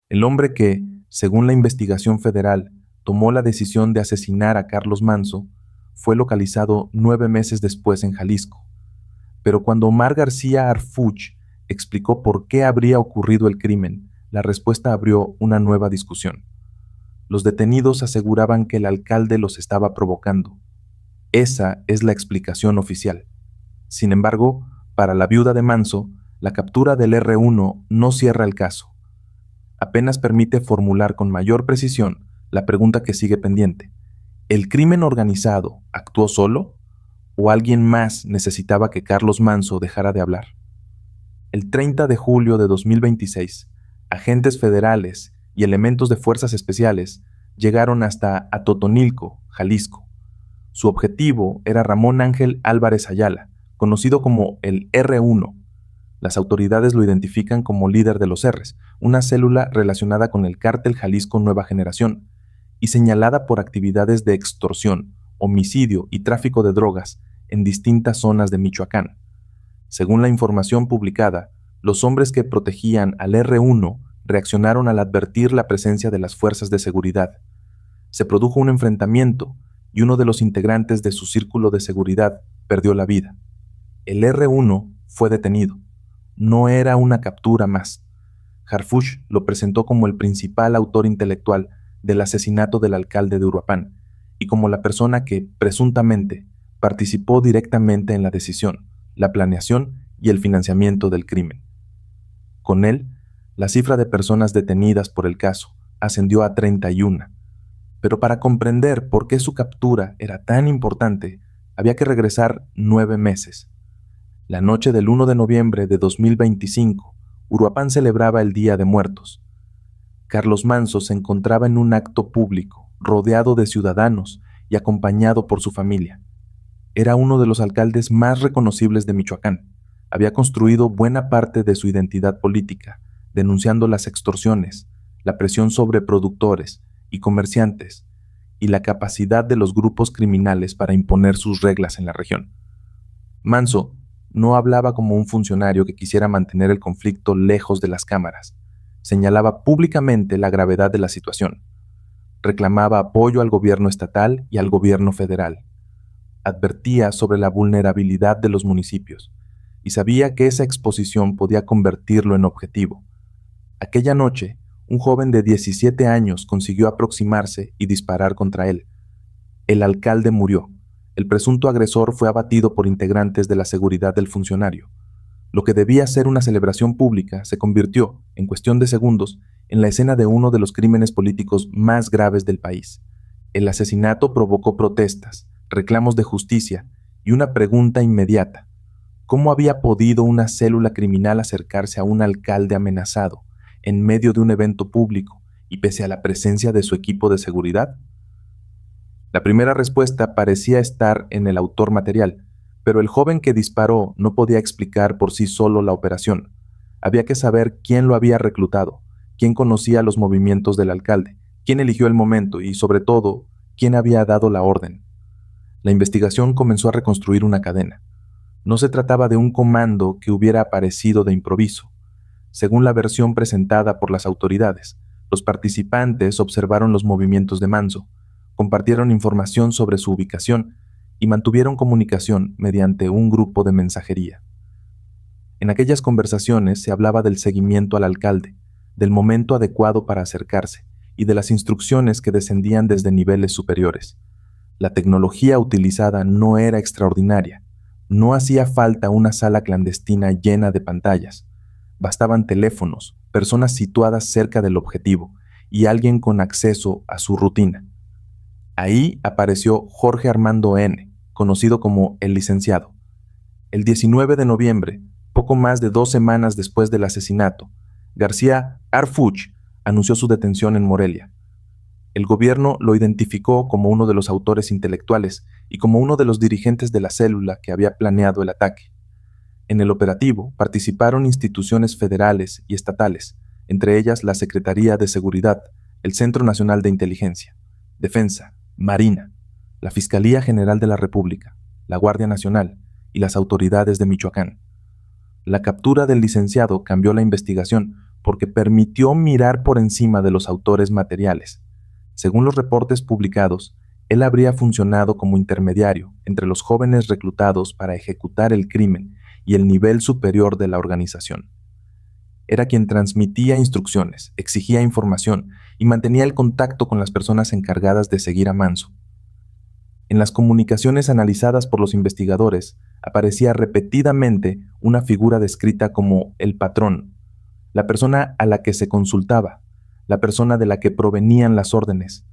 El hombre que, según la investigación federal, tomó la decisión de asesinar a Carlos Manso, fue localizado 9 meses después en Jalisco. Pero cuando Omar García Harfuch explicó por qué habría ocurrido el crimen, la respuesta abrió una nueva discusión. Los detenidos aseguraban que el alcalde los estaba provocando. Esa es la explicación oficial. Sin embargo, para la viuda de Manso, la captura del R1 no cierra el caso. Apenas permite formular con mayor precisión la pregunta que sigue pendiente. ¿El crimen organizado actuó solo o alguien más necesitaba que Carlos Manso dejara de hablar? El 30 de julio de 2026, agentes federales y elementos de fuerzas especiales llegaron hasta Atotonilco, Jalisco. Su objetivo era Ramón Ángel Álvarez Ayala, conocido como el R1. Las autoridades lo identifican como líder de los R's, una célula relacionada con el cártel Jalisco Nueva Generación, y señalada por actividades de extorsión, homicidio y tráfico de drogas en distintas zonas de Michoacán. Según la información publicada, los hombres que protegían al R1 reaccionaron al advertir la presencia de las fuerzas de seguridad. Se produjo un enfrentamiento y uno de los integrantes de su círculo de seguridad perdió la vida. El R1 fue detenido. No era una captura más. Harfuch lo presentó como el principal autor intelectual del asesinato del alcalde de Uruapan y como la persona que, presuntamente, participó directamente en la decisión, la planeación y el financiamiento del crimen. Con él, la cifra de personas detenidas por el caso ascendió a 31. Pero para comprender por qué su captura era tan importante, había que regresar 9 meses. La noche del 1 de noviembre de 2025, Uruapan celebraba el Día de Muertos. Carlos Manso se encontraba en un acto público, rodeado de ciudadanos y acompañado por su familia. Era uno de los alcaldes más reconocibles de Michoacán. Había construido buena parte de su identidad política, denunciando las extorsiones, la presión sobre productores y comerciantes, y la capacidad de los grupos criminales para imponer sus reglas en la región. Manso no hablaba como un funcionario que quisiera mantener el conflicto lejos de las cámaras. Señalaba públicamente la gravedad de la situación. Reclamaba apoyo al gobierno estatal y al gobierno federal. Advertía sobre la vulnerabilidad de los municipios y sabía que esa exposición podía convertirlo en objetivo. Aquella noche, un joven de 17 años consiguió aproximarse y disparar contra él. El alcalde murió. El presunto agresor fue abatido por integrantes de la seguridad del funcionario. Lo que debía ser una celebración pública se convirtió, en cuestión de segundos, en la escena de uno de los crímenes políticos más graves del país. El asesinato provocó protestas, reclamos de justicia y una pregunta inmediata. ¿Cómo había podido una célula criminal acercarse a un alcalde amenazado en medio de un evento público y pese a la presencia de su equipo de seguridad? La primera respuesta parecía estar en el autor material, pero el joven que disparó no podía explicar por sí solo la operación. Había que saber quién lo había reclutado, quién conocía los movimientos del alcalde, quién eligió el momento y, sobre todo, quién había dado la orden. La investigación comenzó a reconstruir una cadena. No se trataba de un comando que hubiera aparecido de improviso. Según la versión presentada por las autoridades, los participantes observaron los movimientos de Manso, compartieron información sobre su ubicación y mantuvieron comunicación mediante un grupo de mensajería. En aquellas conversaciones se hablaba del seguimiento al alcalde, del momento adecuado para acercarse y de las instrucciones que descendían desde niveles superiores. La tecnología utilizada no era extraordinaria. No hacía falta una sala clandestina llena de pantallas. Bastaban teléfonos, personas situadas cerca del objetivo y alguien con acceso a su rutina. Ahí apareció Jorge Armando N., conocido como el licenciado. El 19 de noviembre, poco más de 2 semanas después del asesinato, García Harfuch anunció su detención en Morelia. El gobierno lo identificó como uno de los autores intelectuales y como uno de los dirigentes de la célula que había planeado el ataque. En el operativo participaron instituciones federales y estatales, entre ellas la Secretaría de Seguridad, el Centro Nacional de Inteligencia, Defensa, Marina, la Fiscalía General de la República, la Guardia Nacional y las autoridades de Michoacán. La captura del licenciado cambió la investigación porque permitió mirar por encima de los autores materiales. Según los reportes publicados, él habría funcionado como intermediario entre los jóvenes reclutados para ejecutar el crimen y el nivel superior de la organización. Era quien transmitía instrucciones, exigía información y mantenía el contacto con las personas encargadas de seguir a Manso. En las comunicaciones analizadas por los investigadores, aparecía repetidamente una figura descrita como el patrón, la persona a la que se consultaba, la persona de la que provenían las órdenes,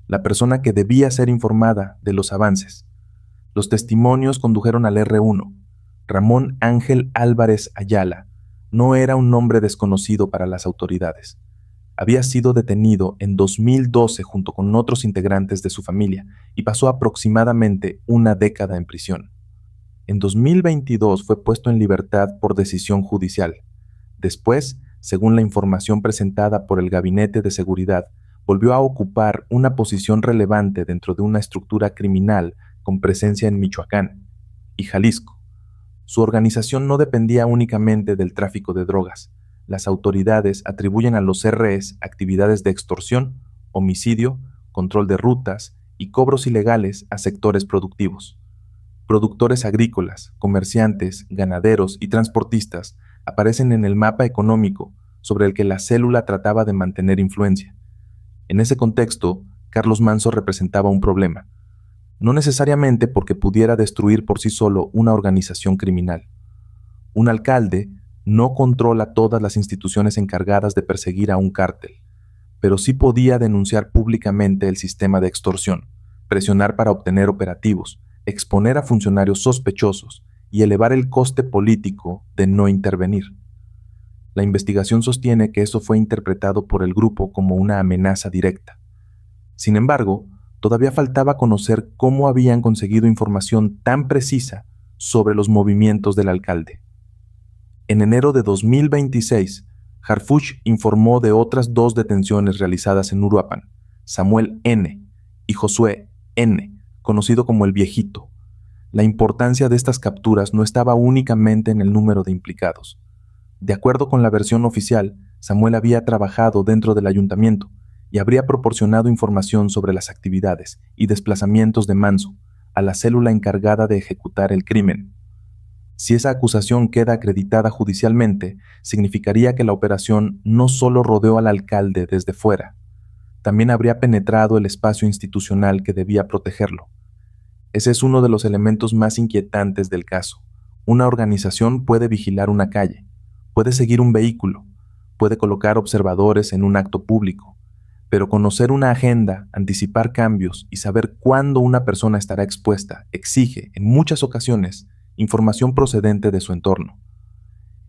la persona que debía ser informada de los avances. Los testimonios condujeron al R1. Ramón Ángel Álvarez Ayala no era un nombre desconocido para las autoridades. Había sido detenido en 2012 junto con otros integrantes de su familia y pasó aproximadamente una década en prisión. En 2022 fue puesto en libertad por decisión judicial. Después, según la información presentada por el Gabinete de Seguridad, volvió a ocupar una posición relevante dentro de una estructura criminal con presencia en Michoacán y Jalisco. Su organización no dependía únicamente del tráfico de drogas. Las autoridades atribuyen a los CREs actividades de extorsión, homicidio, control de rutas y cobros ilegales a sectores productivos. Productores agrícolas, comerciantes, ganaderos y transportistas aparecen en el mapa económico sobre el que la célula trataba de mantener influencia. En ese contexto, Carlos Manso representaba un problema, no necesariamente porque pudiera destruir por sí solo una organización criminal. Un alcalde no controla todas las instituciones encargadas de perseguir a un cártel, pero sí podía denunciar públicamente el sistema de extorsión, presionar para obtener operativos, exponer a funcionarios sospechosos y elevar el coste político de no intervenir. La investigación sostiene que eso fue interpretado por el grupo como una amenaza directa. Sin embargo, todavía faltaba conocer cómo habían conseguido información tan precisa sobre los movimientos del alcalde. En enero de 2026, Harfuch informó de otras 2 detenciones realizadas en Uruapan, Samuel N. y Josué N., conocido como el Viejito. La importancia de estas capturas no estaba únicamente en el número de implicados. De acuerdo con la versión oficial, Samuel había trabajado dentro del ayuntamiento y habría proporcionado información sobre las actividades y desplazamientos de Manso a la célula encargada de ejecutar el crimen. Si esa acusación queda acreditada judicialmente, significaría que la operación no solo rodeó al alcalde desde fuera, también habría penetrado el espacio institucional que debía protegerlo. Ese es uno de los elementos más inquietantes del caso. Una organización puede vigilar una calle, puede seguir un vehículo, puede colocar observadores en un acto público, pero conocer una agenda, anticipar cambios y saber cuándo una persona estará expuesta exige, en muchas ocasiones, información procedente de su entorno.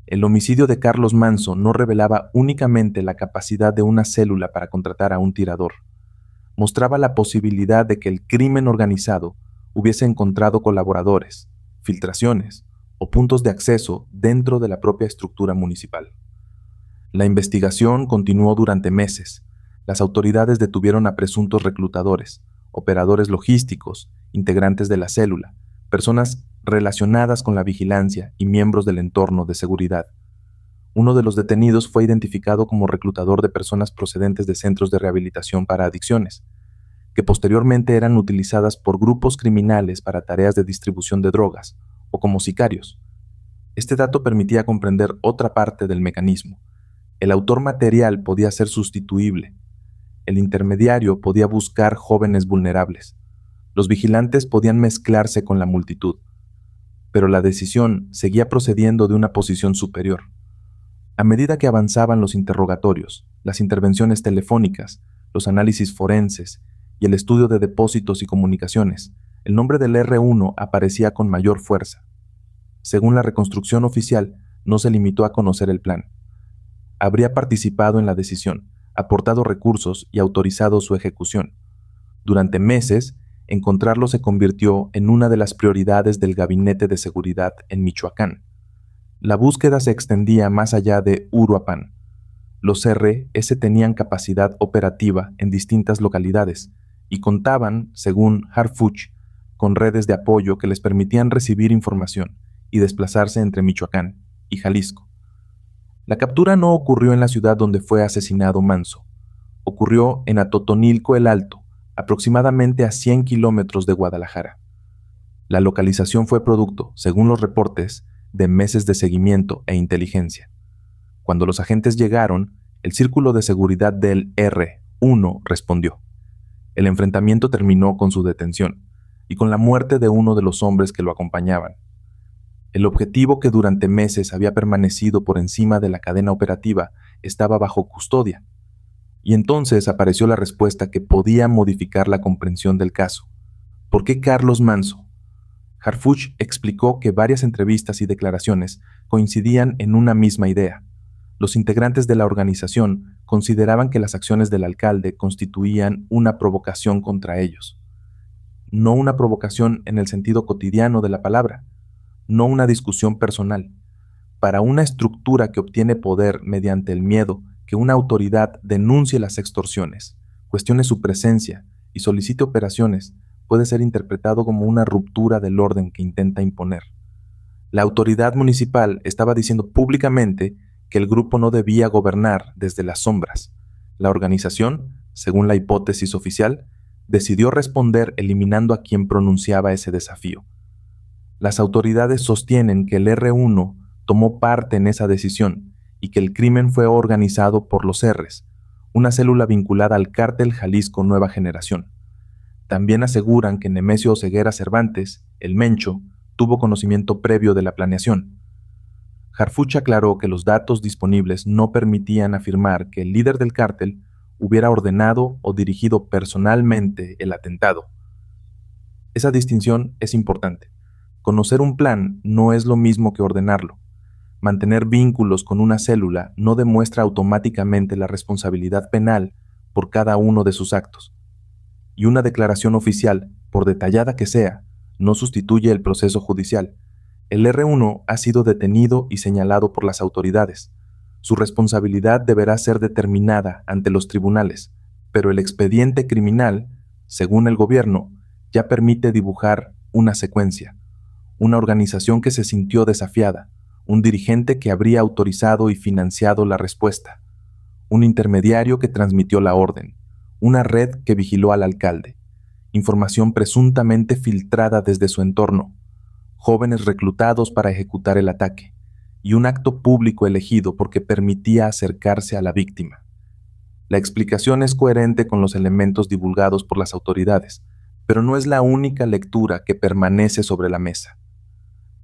El homicidio de Carlos Manso no revelaba únicamente la capacidad de una célula para contratar a un tirador. Mostraba la posibilidad de que el crimen organizado hubiese encontrado colaboradores, filtraciones o puntos de acceso dentro de la propia estructura municipal. La investigación continuó durante meses. Las autoridades detuvieron a presuntos reclutadores, operadores logísticos, integrantes de la célula, personas relacionadas con la vigilancia y miembros del entorno de seguridad. Uno de los detenidos fue identificado como reclutador de personas procedentes de centros de rehabilitación para adicciones, que posteriormente eran utilizadas por grupos criminales para tareas de distribución de drogas, o como sicarios. Este dato permitía comprender otra parte del mecanismo. El autor material podía ser sustituible. El intermediario podía buscar jóvenes vulnerables. Los vigilantes podían mezclarse con la multitud. Pero la decisión seguía procediendo de una posición superior. A medida que avanzaban los interrogatorios, las intervenciones telefónicas, los análisis forenses y el estudio de depósitos y comunicaciones, el nombre del R1 aparecía con mayor fuerza. Según la reconstrucción oficial, no se limitó a conocer el plan. Habría participado en la decisión, aportado recursos y autorizado su ejecución. Durante meses, encontrarlo se convirtió en una de las prioridades del Gabinete de Seguridad en Michoacán. La búsqueda se extendía más allá de Uruapan. Los RS tenían capacidad operativa en distintas localidades y contaban, según Harfuch, con redes de apoyo que les permitían recibir información y desplazarse entre Michoacán y Jalisco. La captura no ocurrió en la ciudad donde fue asesinado Manso. Ocurrió en Atotonilco el Alto, aproximadamente a 100 kilómetros de Guadalajara. La localización fue producto, según los reportes, de meses de seguimiento e inteligencia. Cuando los agentes llegaron, el círculo de seguridad del R1 respondió. El enfrentamiento terminó con su detención y con la muerte de uno de los hombres que lo acompañaban. El objetivo, que durante meses había permanecido por encima de la cadena operativa, estaba bajo custodia. Y entonces apareció la respuesta que podía modificar la comprensión del caso. ¿Por qué Carlos Manso? Harfuch explicó que varias entrevistas y declaraciones coincidían en una misma idea. Los integrantes de la organización consideraban que las acciones del alcalde constituían una provocación contra ellos. No una provocación en el sentido cotidiano de la palabra, no una discusión personal. Para una estructura que obtiene poder mediante el miedo que una autoridad denuncie las extorsiones, cuestione su presencia y solicite operaciones, puede ser interpretado como una ruptura del orden que intenta imponer. La autoridad municipal estaba diciendo públicamente que el grupo no debía gobernar desde las sombras. La organización, según la hipótesis oficial, decidió responder eliminando a quien pronunciaba ese desafío. Las autoridades sostienen que el R1 tomó parte en esa decisión y que el crimen fue organizado por los R's, una célula vinculada al cártel Jalisco Nueva Generación. También aseguran que Nemesio Oseguera Cervantes, el Mencho, tuvo conocimiento previo de la planeación. Harfuch aclaró que los datos disponibles no permitían afirmar que el líder del cártel hubiera ordenado o dirigido personalmente el atentado. Esa distinción es importante. Conocer un plan no es lo mismo que ordenarlo. Mantener vínculos con una célula no demuestra automáticamente la responsabilidad penal por cada uno de sus actos. Y una declaración oficial, por detallada que sea, no sustituye el proceso judicial. El R1 ha sido detenido y señalado por las autoridades. Su responsabilidad deberá ser determinada ante los tribunales, pero el expediente criminal, según el gobierno, ya permite dibujar una secuencia. Una organización que se sintió desafiada, un dirigente que habría autorizado y financiado la respuesta, un intermediario que transmitió la orden, una red que vigiló al alcalde, información presuntamente filtrada desde su entorno, jóvenes reclutados para ejecutar el ataque, y un acto público elegido porque permitía acercarse a la víctima. La explicación es coherente con los elementos divulgados por las autoridades, pero no es la única lectura que permanece sobre la mesa.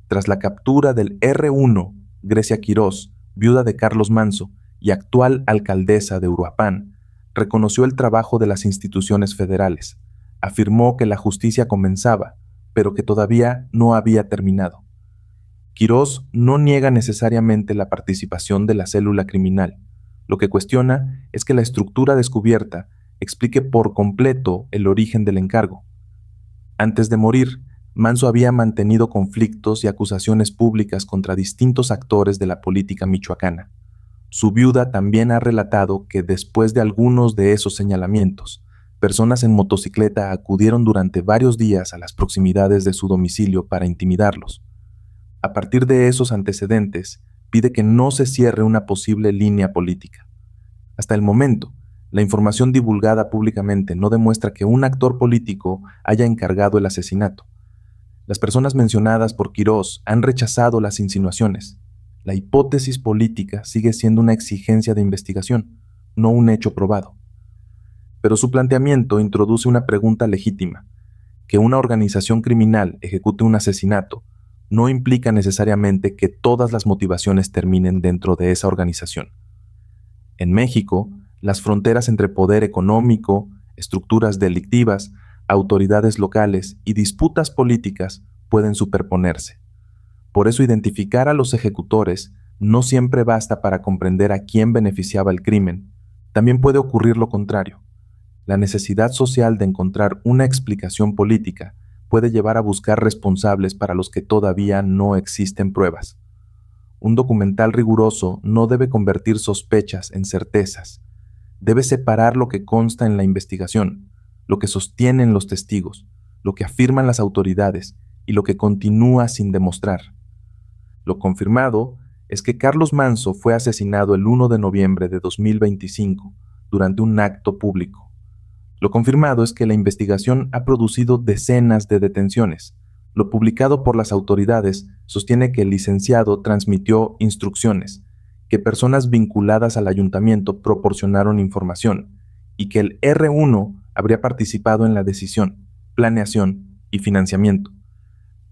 Tras la captura del R1, Grecia Quirós, viuda de Carlos Manso y actual alcaldesa de Uruapan, reconoció el trabajo de las instituciones federales, afirmó que la justicia comenzaba, pero que todavía no había terminado. Quirós no niega necesariamente la participación de la célula criminal. Lo que cuestiona es que la estructura descubierta explique por completo el origen del encargo. Antes de morir, Manso había mantenido conflictos y acusaciones públicas contra distintos actores de la política michoacana. Su viuda también ha relatado que después de algunos de esos señalamientos, personas en motocicleta acudieron durante varios días a las proximidades de su domicilio para intimidarlos. A partir de esos antecedentes, pide que no se cierre una posible línea política. Hasta el momento, la información divulgada públicamente no demuestra que un actor político haya encargado el asesinato. Las personas mencionadas por Quirós han rechazado las insinuaciones. La hipótesis política sigue siendo una exigencia de investigación, no un hecho probado. Pero su planteamiento introduce una pregunta legítima. Que una organización criminal ejecute un asesinato no implica necesariamente que todas las motivaciones terminen dentro de esa organización. En México, las fronteras entre poder económico, estructuras delictivas, autoridades locales y disputas políticas pueden superponerse. Por eso identificar a los ejecutores no siempre basta para comprender a quién beneficiaba el crimen. También puede ocurrir lo contrario. La necesidad social de encontrar una explicación política puede llevar a buscar responsables para los que todavía no existen pruebas. Un documental riguroso no debe convertir sospechas en certezas. Debe separar lo que consta en la investigación, lo que sostienen los testigos, lo que afirman las autoridades y lo que continúa sin demostrar. Lo confirmado es que Carlos Manso fue asesinado el 1 de noviembre de 2025 durante un acto público. Lo confirmado es que la investigación ha producido decenas de detenciones. Lo publicado por las autoridades sostiene que el licenciado transmitió instrucciones, que personas vinculadas al ayuntamiento proporcionaron información y que el R1 habría participado en la decisión, planeación y financiamiento.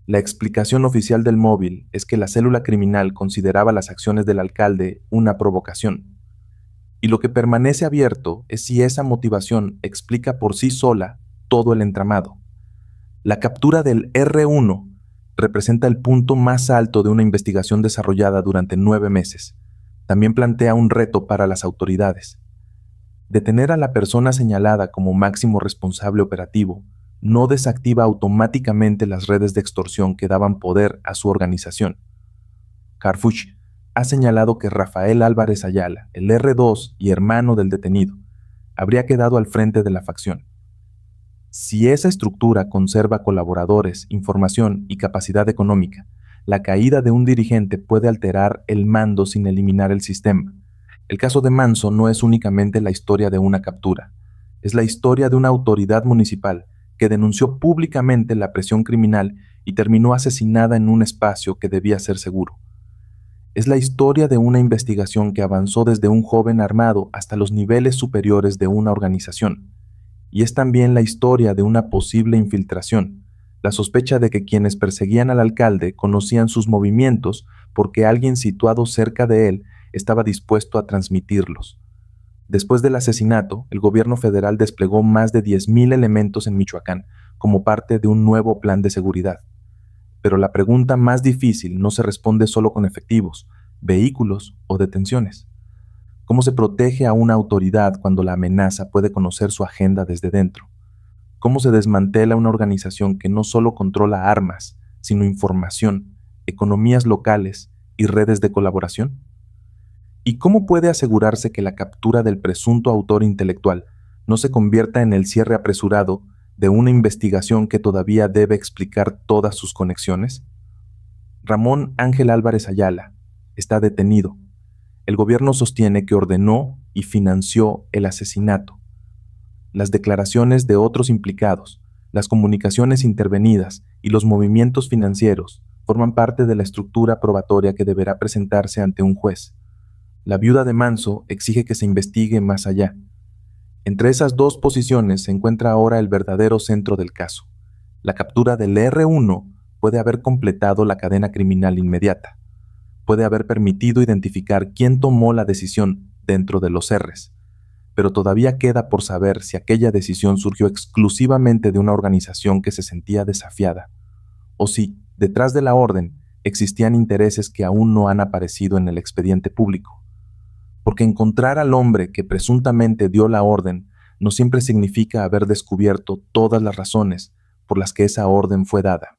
La explicación oficial del móvil es que la célula criminal consideraba las acciones del alcalde una provocación. Y lo que permanece abierto es si esa motivación explica por sí sola todo el entramado. La captura del R1 representa el punto más alto de una investigación desarrollada durante 9 meses. También plantea un reto para las autoridades. Detener a la persona señalada como máximo responsable operativo no desactiva automáticamente las redes de extorsión que daban poder a su organización. Harfuch ha señalado que Rafael Álvarez Ayala, el R2 y hermano del detenido, habría quedado al frente de la facción. Si esa estructura conserva colaboradores, información y capacidad económica, la caída de un dirigente puede alterar el mando sin eliminar el sistema. El caso de Manso no es únicamente la historia de una captura, es la historia de una autoridad municipal que denunció públicamente la presión criminal y terminó asesinada en un espacio que debía ser seguro. Es la historia de una investigación que avanzó desde un joven armado hasta los niveles superiores de una organización. Y es también la historia de una posible infiltración, la sospecha de que quienes perseguían al alcalde conocían sus movimientos porque alguien situado cerca de él estaba dispuesto a transmitirlos. Después del asesinato, el gobierno federal desplegó más de 10,000 elementos en Michoacán como parte de un nuevo plan de seguridad. Pero la pregunta más difícil no se responde solo con efectivos, vehículos o detenciones. ¿Cómo se protege a una autoridad cuando la amenaza puede conocer su agenda desde dentro? ¿Cómo se desmantela una organización que no solo controla armas, sino información, economías locales y redes de colaboración? ¿Y cómo puede asegurarse que la captura del presunto autor intelectual no se convierta en el cierre apresurado de una investigación que todavía debe explicar todas sus conexiones? Ramón Ángel Álvarez Ayala está detenido. El gobierno sostiene que ordenó y financió el asesinato. Las declaraciones de otros implicados, las comunicaciones intervenidas y los movimientos financieros forman parte de la estructura probatoria que deberá presentarse ante un juez. La viuda de Manso exige que se investigue más allá. Entre esas dos posiciones se encuentra ahora el verdadero centro del caso. La captura del R1 puede haber completado la cadena criminal inmediata. Puede haber permitido identificar quién tomó la decisión dentro de los Rs. Pero todavía queda por saber si aquella decisión surgió exclusivamente de una organización que se sentía desafiada, o si, detrás de la orden, existían intereses que aún no han aparecido en el expediente público. Porque encontrar al hombre que presuntamente dio la orden no siempre significa haber descubierto todas las razones por las que esa orden fue dada.